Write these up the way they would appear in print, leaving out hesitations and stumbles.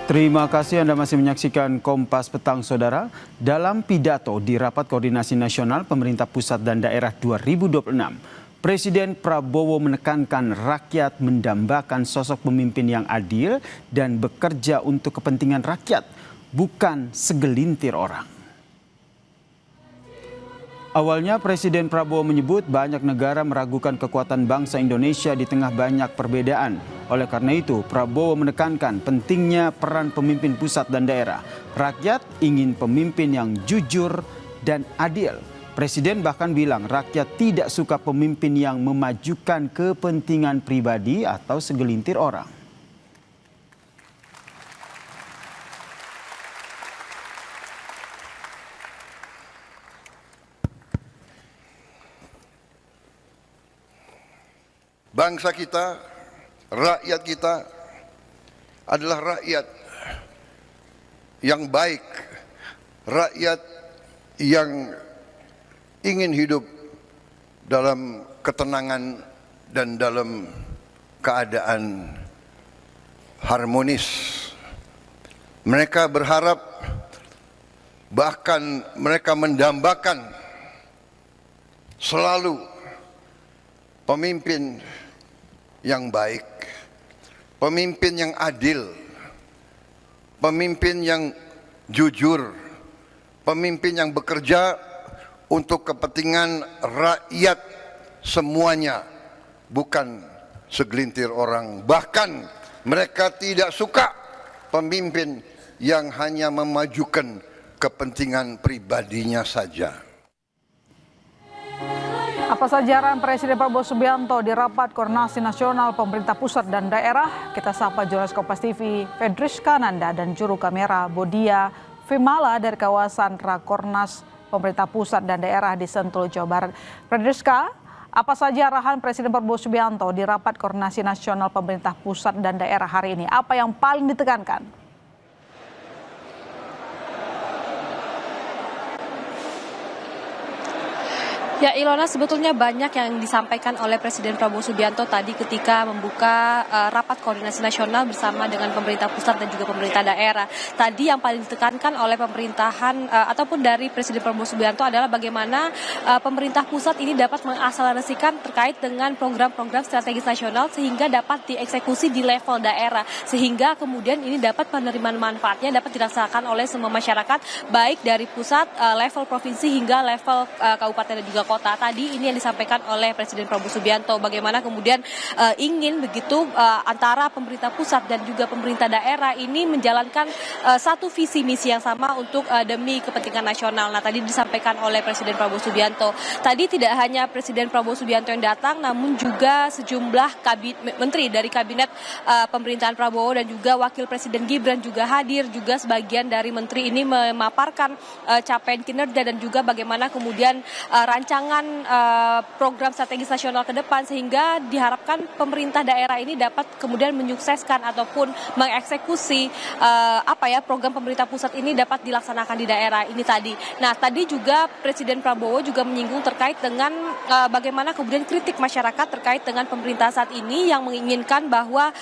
Terima kasih Anda masih menyaksikan Kompas Petang, Saudara. Dalam pidato di Rapat Koordinasi Nasional Pemerintah Pusat dan Daerah 2026, Presiden Prabowo menekankan rakyat mendambakan sosok pemimpin yang adil dan bekerja untuk kepentingan rakyat, bukan segelintir orang. Awalnya Presiden Prabowo menyebut banyak negara meragukan kekuatan bangsa Indonesia di tengah banyak perbedaan. Oleh karena itu, Prabowo menekankan pentingnya peran pemimpin pusat dan daerah. Rakyat ingin pemimpin yang jujur dan adil. Presiden bahkan bilang rakyat tidak suka pemimpin yang memajukan kepentingan pribadi atau segelintir orang. Bangsa kita, rakyat kita adalah rakyat yang baik, rakyat yang ingin hidup dalam ketenangan dan dalam keadaan harmonis. Mereka berharap, bahkan mereka mendambakan selalu pemimpin yang baik, pemimpin yang adil, pemimpin yang jujur, pemimpin yang bekerja untuk kepentingan rakyat semuanya, bukan segelintir orang. Bahkan mereka tidak suka pemimpin yang hanya memajukan kepentingan pribadinya saja. Apa saja arahan Presiden Prabowo Subianto di Rapat Koordinasi Nasional Pemerintah Pusat dan Daerah? Kita sapa jurnalis Kompas TV Fedriska Nanda dan juru kamera Bodia Vimala dari kawasan Rakornas Pemerintah Pusat dan Daerah di Sentul, Jawa Barat. Fedriska, apa saja arahan Presiden Prabowo Subianto di Rapat Koordinasi Nasional Pemerintah Pusat dan Daerah hari ini? Apa yang paling ditekankan? Ya Ilona, sebetulnya banyak yang disampaikan oleh Presiden Prabowo Subianto tadi ketika membuka rapat koordinasi nasional bersama dengan pemerintah pusat dan juga pemerintah daerah. Tadi yang paling ditekankan oleh pemerintahan ataupun dari Presiden Prabowo Subianto adalah bagaimana pemerintah pusat ini dapat mengakselerasikan terkait dengan program-program strategis nasional sehingga dapat dieksekusi di level daerah. Sehingga kemudian ini dapat penerimaan manfaatnya dapat dirasakan oleh semua masyarakat baik dari pusat, level provinsi hingga level kabupaten dan juga kota. Tadi ini yang disampaikan oleh Presiden Prabowo Subianto, bagaimana kemudian ingin begitu antara pemerintah pusat dan juga pemerintah daerah ini menjalankan satu visi misi yang sama untuk demi kepentingan nasional. Nah, tadi disampaikan oleh Presiden Prabowo Subianto. Tadi tidak hanya Presiden Prabowo Subianto yang datang, namun juga sejumlah menteri dari kabinet pemerintahan Prabowo dan juga Wakil Presiden Gibran juga hadir. Juga sebagian dari menteri ini memaparkan capaian kinerja dan juga bagaimana kemudian rancangan program strategis nasional ke depan, sehingga diharapkan pemerintah daerah ini dapat kemudian menyukseskan ataupun mengeksekusi program pemerintah pusat ini dapat dilaksanakan di daerah ini tadi. Nah, tadi juga Presiden Prabowo juga menyinggung terkait dengan bagaimana kemudian kritik masyarakat terkait dengan pemerintah saat ini yang menginginkan bahwa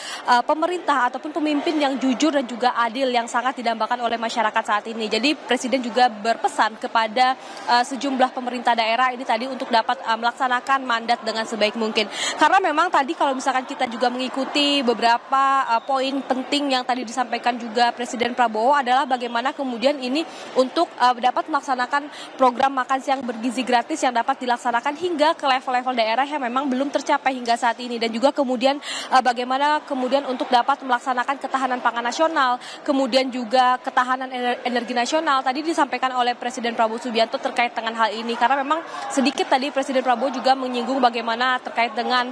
pemerintah ataupun pemimpin yang jujur dan juga adil yang sangat didambakan oleh masyarakat saat ini. Jadi Presiden juga berpesan kepada sejumlah pemerintah daerah ini tadi untuk dapat melaksanakan mandat dengan sebaik mungkin. Karena memang tadi kalau misalkan kita juga mengikuti beberapa poin penting yang tadi disampaikan juga Presiden Prabowo adalah bagaimana kemudian ini untuk dapat melaksanakan program makan siang bergizi gratis yang dapat dilaksanakan hingga ke level-level daerah yang memang belum tercapai hingga saat ini, dan juga kemudian bagaimana kemudian untuk dapat melaksanakan ketahanan pangan nasional, kemudian juga ketahanan energi nasional. Tadi disampaikan oleh Presiden Prabowo Subianto terkait dengan hal ini, karena memang sedikit tadi Presiden Prabowo juga menyinggung bagaimana terkait dengan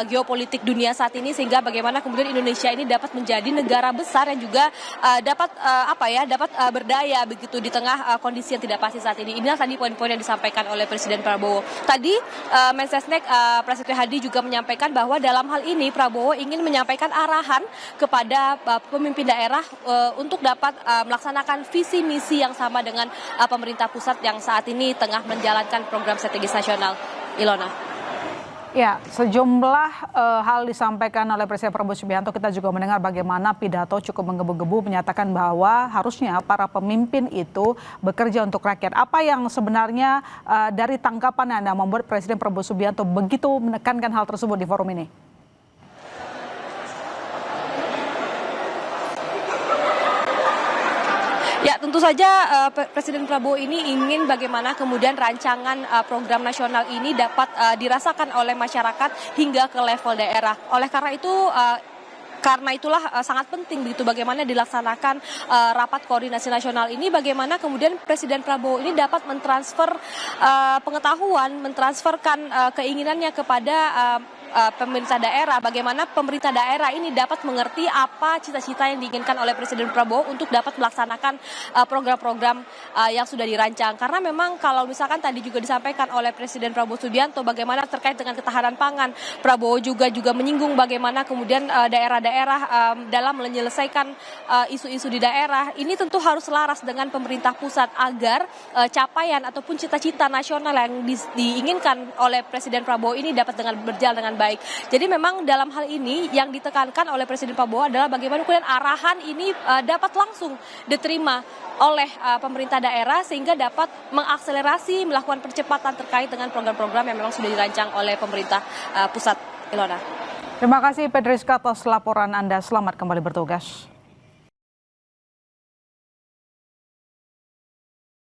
geopolitik dunia saat ini, sehingga bagaimana kemudian Indonesia ini dapat menjadi negara besar yang juga dapat berdaya begitu di tengah kondisi yang tidak pasti saat ini. Inilah tadi poin-poin yang disampaikan oleh Presiden Prabowo. Tadi Mensesnek Prasetyo Hadi juga menyampaikan bahwa dalam hal ini Prabowo ingin menyampaikan arahan kepada pemimpin daerah untuk dapat melaksanakan visi misi yang sama dengan pemerintah pusat yang saat ini tengah menjalankan program strategis nasional. Ilona. Ya, sejumlah hal disampaikan oleh Presiden Prabowo Subianto. Kita juga mendengar bagaimana pidato cukup menggebu-gebu menyatakan bahwa harusnya para pemimpin itu bekerja untuk rakyat. Apa yang sebenarnya dari tangkapan Anda membuat Presiden Prabowo Subianto begitu menekankan hal tersebut di forum ini? Ya, tentu saja Presiden Prabowo ini ingin bagaimana kemudian rancangan program nasional ini dapat dirasakan oleh masyarakat hingga ke level daerah. Oleh karena itu, karena itulah sangat penting begitu bagaimana dilaksanakan rapat koordinasi nasional ini, bagaimana kemudian Presiden Prabowo ini dapat mentransfer pengetahuan, mentransferkan keinginannya kepada pemerintah daerah, bagaimana pemerintah daerah ini dapat mengerti apa cita-cita yang diinginkan oleh Presiden Prabowo untuk dapat melaksanakan program-program yang sudah dirancang. Karena memang kalau misalkan tadi juga disampaikan oleh Presiden Prabowo Subianto bagaimana terkait dengan ketahanan pangan, Prabowo juga menyinggung bagaimana kemudian daerah-daerah dalam menyelesaikan isu-isu di daerah ini tentu harus selaras dengan pemerintah pusat agar capaian ataupun cita-cita nasional yang diinginkan oleh Presiden Prabowo ini dapat berjalan dengan baik. Jadi memang dalam hal ini yang ditekankan oleh Presiden Prabowo adalah bagaimana kemudian arahan ini dapat langsung diterima oleh pemerintah daerah sehingga dapat mengakselerasi melakukan percepatan terkait dengan program-program yang memang sudah dirancang oleh pemerintah pusat. Ilona. Terima kasih Pedriska atas laporan Anda. Selamat kembali bertugas.